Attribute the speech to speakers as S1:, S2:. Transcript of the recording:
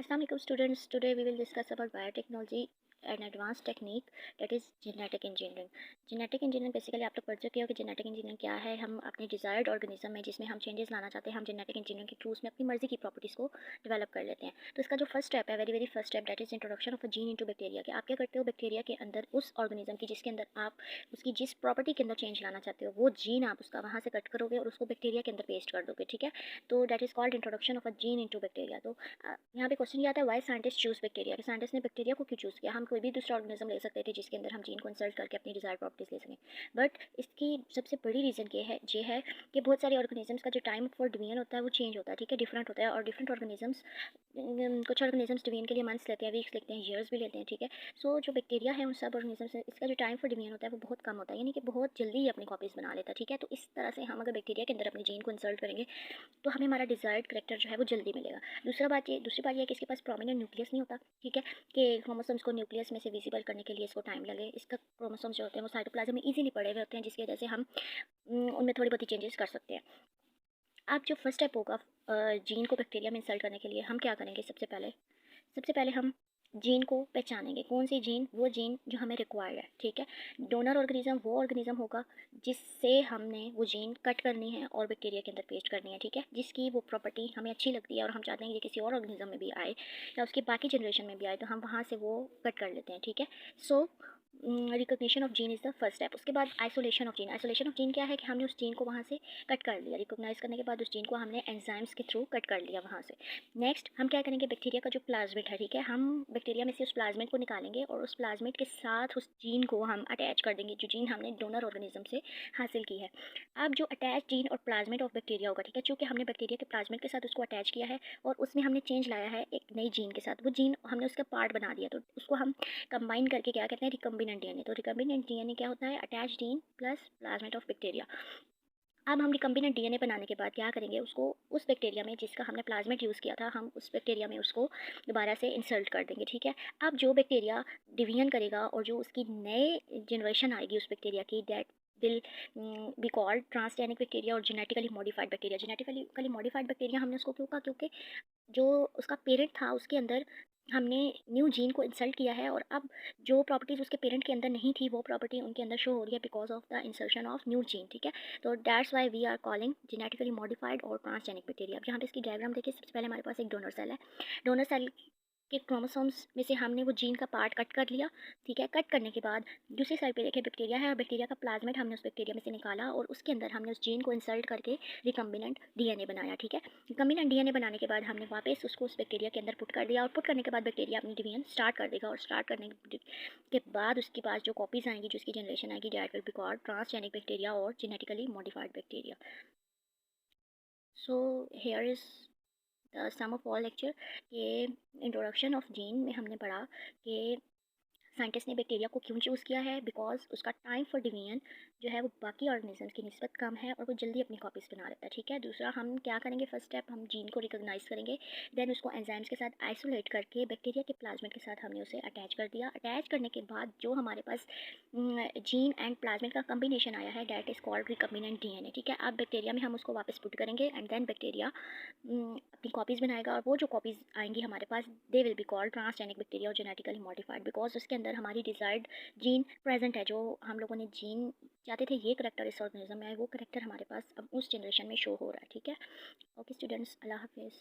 S1: Assalamualaikum students. Today we will discuss about biotechnology and advanced technique that is genetic engineering. Genetic engineering basically आप लोग पढ़ चुके हो कि जेनेटिक इंजीनियरिंग क्या है। हम अपने डिज़ायर्ड ऑर्गेनिज्म में जिसमें हम चेंजेस लाना चाहते हैं, हम जेनेटिक इंजीनियरिंग के थ्रू उसमें अपनी मर्जी की प्रॉपर्टीज़ को डेवलप कर लेते हैं। तो इसका जो फर्स्ट स्टेप है, very first step, that is introduction of a gene into bacteria. कि आप क्या करते हो, बैक्टीरिया के अंदर उस ऑर्गेनिज्म की जिसके अंदर आप उसकी जिस प्रॉपर्टी के अंदर चेंज लाना चाहते हो, वो जीन आप उसका वहाँ से कट करोगे और उसको बैक्टीरिया के अंदर पेस्ट कर दोगे। ठीक है, तो that is called introduction of a gene into bacteria. तो यहाँ पे क्वेश्चन ये आता है, वाई साइंटिस्ट चूज़ बैक्टीरिया, कि साइंटिस्ट ने बैक्टीरिया को क्यों चूज़ किया। हम कोई भी दूसरा ऑर्गेनिज्म ले सकते थे जिसके अंदर हम जीन को इंसर्ट करके अपनी डिजायर प्रॉपर्टीज ले सकें, बट इसकी सबसे बड़ी रीज़न ये है कि बहुत सारे ऑर्गेनिजम्स का जो टाइम फॉर डिवीजन होता है वो चेंज होता है। ठीक है, डिफरेंट होता है, और डिफरेंट ऑर्गेनिजम्स, कुछ ऑर्गेनिजम्स डिवीजन के लिए मंथ्स लेते हैं, वीक्स लेते हैं, ईयर्स भी लेते हैं। ठीक है, सो जो बैक्टीरिया है उन सब ऑर्गेनिजम्स से इसका जो टाइम फॉर डिवीजन होता है वो बहुत कम होता है, यानी कि बहुत जल्दी ही अपनी कॉपीज़ बना लेता है। ठीक है, तो इस तरह से हम अगर बैक्टीरिया के अंदर अपने जीन को इंसर्ट करेंगे तो हमें हमारा डिज़ायर्ड करेक्टर जो है वो जल्दी मिलेगा। दूसरी बात ये है कि इसके पास प्रोमिनेंट न्यूक्लियस नहीं होता। ठीक है, कि क्रोमोसोम्स को न्यूक्लियस में से विजिबल करने के लिए इसको टाइम लगे। इसका क्रोमोसोम्स जो होते हैं वो साइटोप्लाज्म में इजीली पड़े हुए होते हैं, जिसकी वजह से हम उनमें थोड़ी बहुत चेंजेस कर सकते हैं। अब जो फर्स्ट स्टेप होगा जीन को बैक्टीरिया में इंसर्ट करने के लिए, हम क्या करेंगे, सबसे पहले हम जीन को पहचानेंगे। कौन सी जीन, वो जीन जो हमें रिक्वायर्ड है। ठीक है, डोनर ऑर्गेनिज्म वो ऑर्गेनिज्म होगा जिससे हमने वो जीन कट करनी है और बैक्टीरिया के अंदर पेस्ट करनी है। ठीक है, जिसकी वो प्रॉपर्टी हमें अच्छी लगती है और हम चाहते हैं कि किसी और ऑर्गेनिज्म में भी आए या उसकी बाकी जनरेशन में भी आए, तो हम वहाँ से वो कट कर लेते हैं। ठीक है, so recognition of gene is the first step. उसके बाद isolation of gene. Isolation of gene क्या है कि हमने उस जीन को वहाँ से कट कर लिया। रिकॉग्नाइज करने के बाद उस जीन को हमने एंजाइम्स के थ्रू कट कर लिया वहाँ से। नेक्स्ट हम क्या करेंगे, बैक्टीरिया का जो प्लाज्मिड है, ठीक है, हम बैक्टीरिया में से उस प्लाज्मिड को निकालेंगे और उस प्लाज्मिड के साथ उस जीन को हम अटैच कर देंगे, जो जीन हमने डोनर ऑर्गेनिज्म से हासिल की है। अब जो अटैच जीन और प्लाज्मिड ऑफ बैक्टीरिया होगा, ठीक है, चूँकि हमने बैक्टीरिया के प्लाज्मिड के साथ उसको अटैच किया है और उसमें हमने चेंज लाया है एक नई जीन के साथ, वो जीन हमने उसका पार्ट बना दिया, तो उसको हम कंबाइन करके क्या कहते हैं, रिकम्बिनेंट डीएनए। तो रिकम्बिनेंट डीएनए क्या होता है, attach gene plus plasmid of bacteria. अब हम रिकम्बिनेंट डीएनए बनाने के बाद क्या करेंगे, उसको उस बैक्टीरिया में जिसका हमने प्लाज्मिड यूज़ किया था, हम उस बैक्टीरिया में उसको दोबारा से इंसर्ट कर देंगे। ठीक है, अब जो बैक्टीरिया डिवीजन करेगा और जो उसकी नए जनरेशन आएगी उस बैक्टीरिया की, that will be called transgenic bacteria और genetically modified bacteria. Genetically modified bacteria हमने उसको क्यों कहा, क्योंकि जो उसका पेरेंट था उसके अंदर हमने न्यू जीन को इंसर्ट किया है, और अब जो प्रॉपर्टीज़ उसके पेरेंट के अंदर नहीं थी वो प्रॉपर्टी उनके अंदर शो हो रही है because of the insertion of new gene. ठीक है, तो that's why we are calling genetically modified और ट्रांसजेनिक बैक्टीरिया। अब जहाँ पे इसकी डायग्राम देखिए, सबसे पहले हमारे पास एक डोनर सेल है। डोनर सेल के क्रोमोसोम्स में से हमने वो जीन का पार्ट कट कर लिया। ठीक है, कट करने के बाद दूसरी साइड पे देखिए बैक्टीरिया है, और बैक्टीरिया का प्लाज्मिड हमने उस बैक्टीरिया में से निकाला और उसके अंदर हमने उस जीन को इंसर्ट करके रिकम्बिनेंट डीएनए बनाया। ठीक है, रिकम्बिनेंट डीएनए बनाने के बाद हमने वापस उसको उस बैक्टीरिया के अंदर पुट कर दिया, और पुट करने के बाद बैक्टीरिया अपनी डिवीजन स्टार्ट कर देगा, और स्टार्ट करने के बाद उसके पास जो कॉपीज़ आएंगी, जो उसकी जनरेशन आएगी, that will be called transgenic bacteria और genetically modified bacteria. So here is the sum of all lecture के इंट्रोडक्शन ऑफ जीन में हमने पढ़ा कि साइंटिस्ट ने बैक्टीरिया को क्यों चूज़ किया है, बिकॉज उसका टाइम फॉर डिवीजन जो है वो बाकी ऑर्गेनिजम्स की निस्बत कम है और वो जल्दी अपनी कॉपीज़ बना लेता है। ठीक है, दूसरा हम क्या करेंगे, फर्स्ट स्टेप हम जीन को रिकॉग्नाइज करेंगे, देन उसको एंजाइम्स के साथ आइसोलेट करके बैक्टीरिया के प्लाज्मिड के साथ हमने उसे अटैच कर दिया। अटैच करने के बाद जो हमारे पास जीन एंड प्लाज्मिड का कम्बिनेशन आया है, that is called recombinant DNA. ठीक है, अब बैक्टीरिया में हम उसको वापस पुट करेंगे एंड देन बैक्टीरिया अपनी कॉपीज़ बनाएगा, और वो जो कॉपीज़ आएंगी हमारे पास, they will be called transgenic bacteria और जेनेटिकली मॉडिफाइड, बिकॉज उसके अंदर हमारी डिज़ायर्ड जीन प्रेजेंट है। जो हम लोगों ने जीन चाहते थे ये करेक्टर इस ऑर्गेनिज्म में है, वो करेक्टर हमारे पास अब उस जनरेशन में शो हो रहा है। ठीक है, ओके स्टूडेंट्स, अल्लाह हाफिज़।